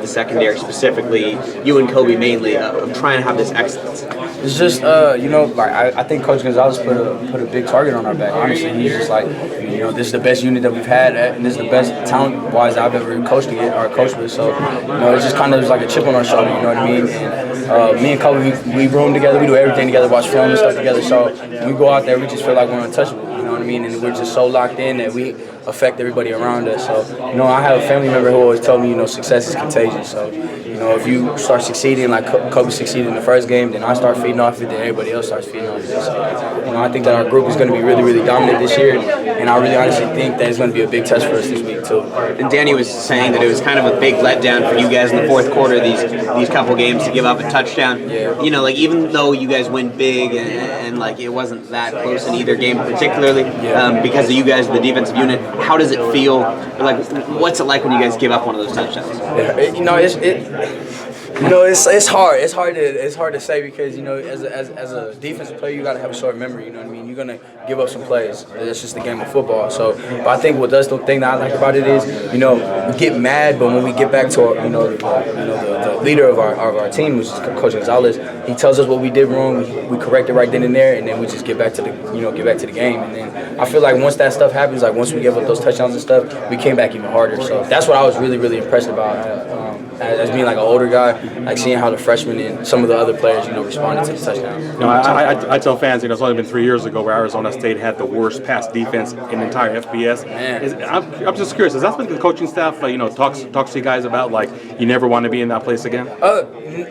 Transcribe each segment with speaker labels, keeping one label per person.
Speaker 1: the secondary, specifically you and Kobe mainly, of trying to have this excellence?
Speaker 2: It's just, I think Coach Gonzalez put a big target on our back. Honestly, he's just like, this is the best unit that we've had, and this is the best talent-wise I've ever coached with. So, it's just kind of like a chip on our shoulder. You know what I mean? And me and Kobe, we room together, we do everything together, watch film and stuff together. So when we go out there, we just feel like we're untouchable. You know what I mean? And we're just so locked in that we affect everybody around us. So, I have a family member who always told me, success is contagious. So, if you start succeeding like Kobe succeeded in the first game, then I start feeding off it, then everybody else starts feeding off it. So, I think that our group is going to be really, really dominant this year, and I really honestly think that it's going to be a big test for us this week too.
Speaker 1: And Danny was saying that it was kind of a big letdown for you guys in the fourth quarter, these couple games, to give up a touchdown.
Speaker 2: Yeah.
Speaker 1: Even though you guys win big and it wasn't that close in either game particularly, because of you guys, the defensive unit, how does it feel? What's it like when you guys give up one of those touchdowns?
Speaker 2: It's hard. It's hard to say because as a defensive player, you gotta have a short memory. You know what I mean? You're gonna give up some plays. It's just the game of football. So, but I think the thing that I like about it is, we get mad, but when we get back to the leader of our team, which is Coach Gonzalez, he tells us what we did wrong. We correct it right then and there, and then we just get back to the game. And then I feel like once that stuff happens, like once we give up those touchdowns and stuff, we came back even harder. So that's what I was really, really impressed about. As being like an older guy, like seeing how the freshmen and some of the other players, responded to the touchdown.
Speaker 3: I tell fans, it's only been 3 years ago where Arizona State had the worst pass defense in the entire FBS. I'm just curious, has that been the coaching staff, talks to you guys about, you never want to be in that place again?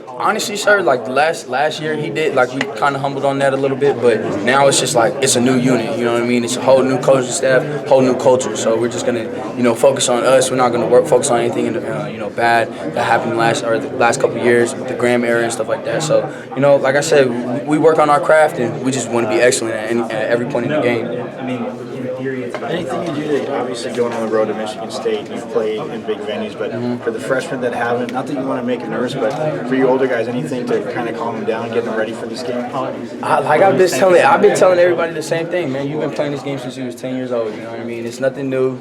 Speaker 2: Honestly, sir, last year he did, we kind of humbled on that a little bit, but now it's just it's a new unit, you know what I mean? It's a whole new coaching staff, whole new culture, so we're just going to, focus on us. We're not going to focus on anything, bad that happened the last couple of years with the Graham era and stuff like that. So, like I said, we work on our craft and we just want to be excellent at every point in the game.
Speaker 4: Anything you do to, obviously going on the road to Michigan State, you've played in big venues, but for the freshmen that haven't, not that you want to make them nervous, but for you older guys, anything to kind of calm them down, get them ready for this game?
Speaker 2: I've been telling everybody the same thing, man. You've been playing this game since you was 10 years old, you know what I mean? It's nothing new.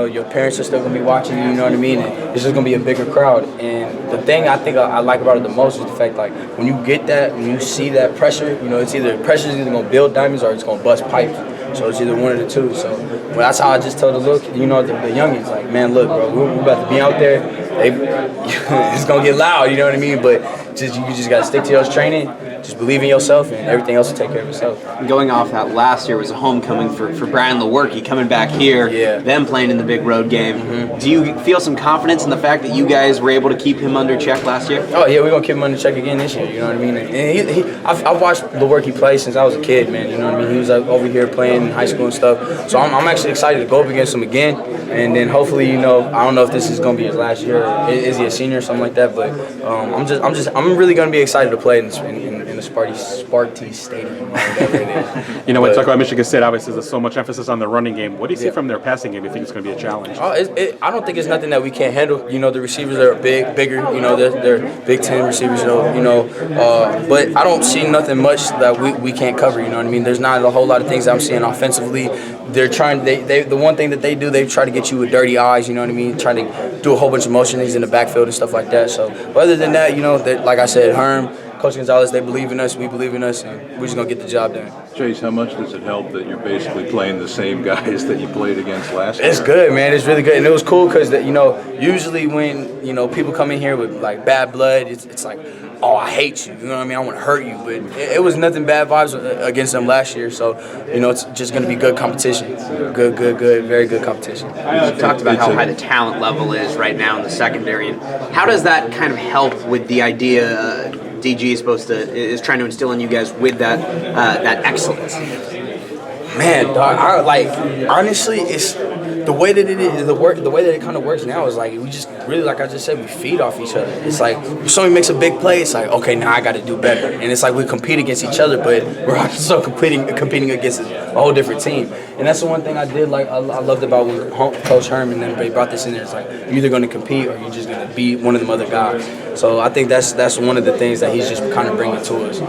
Speaker 2: Your parents are still going to be watching you know what I mean? And it's just going to be a bigger crowd. And the thing I think I like about it the most is the fact, when you get that, when you see that pressure, it's either pressure is either going to build diamonds or it's going to bust pipes. So it's either one of the two. So that's how I just tell the youngins, man, look, bro, we're about to be out there. It's going to get loud, you know what I mean? But you just got to stick to your training. Just believe in yourself, and everything else will take care of itself.
Speaker 1: Going off that, last year was a homecoming for Brian Lewerke, coming back here, them playing in the big road game. Mm-hmm. Do you feel some confidence in the fact that you guys were able to keep him under check last year?
Speaker 2: Oh, yeah, we're going to keep him under check again this year, you know what I mean? And I've watched Lewerke play since I was a kid, man, you know what I mean? He was over here playing in high school and stuff. So I'm actually excited to go up against him again, and then hopefully, I don't know if this is going to be his last year, is he a senior or something like that, but I'm really going to be excited to play in the Sparty Stadium.
Speaker 3: When you talk about Michigan State, obviously there's so much emphasis on the running game. What do you see from their passing game? Do you think it's going to be a challenge?
Speaker 2: I don't think it's nothing that we can't handle. The receivers are bigger. They're Big Ten receivers. But I don't see nothing much that we can't cover. You know what I mean? There's not a whole lot of things I'm seeing offensively. They're trying. The one thing that they do, they try to get you with dirty eyes. You know what I mean? Trying to do a whole bunch of motion things in the backfield and stuff like that. So, but other than that, like I said, Herm, Coach Gonzalez, they believe in us, we believe in us, and we're just going to get the job done.
Speaker 5: Chase, how much does it help that you're basically playing the same guys that you played against last year?
Speaker 2: It's good, man. It's really good. And it was cool because, usually when, people come in here with, bad blood, it's like, oh, I hate you. You know what I mean? I want to hurt you. But it was nothing bad vibes against them last year. So, it's just going to be good competition. Good, very good competition.
Speaker 1: You talked about how high the talent level is right now in the secondary. And how does that kind of help with the idea DG is trying to instill in you guys with that excellence?
Speaker 2: Man, dog, honestly, it's the way that it is, the way that it kind of works now is we just really, like I just said, we feed off each other. It's if somebody makes a big play, it's okay, now I got to do better. And it's we compete against each other, but we're also competing against a whole different team. And that's the one thing I did I loved about when Coach Herm and everybody brought this in there. It's you're either going to compete or you're just going to be one of them other guys. So I think that's one of the things that he's just kind of bringing to us,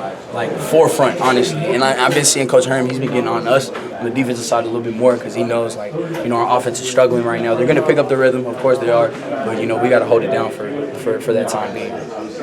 Speaker 2: forefront, honestly. And I've been seeing Coach Herm, he's been getting on us the defensive side a little bit more because he knows, like, you know, our offense is struggling right now. They're going to pick up the rhythm, of course they are, but, you know, we got to hold it down for that time being.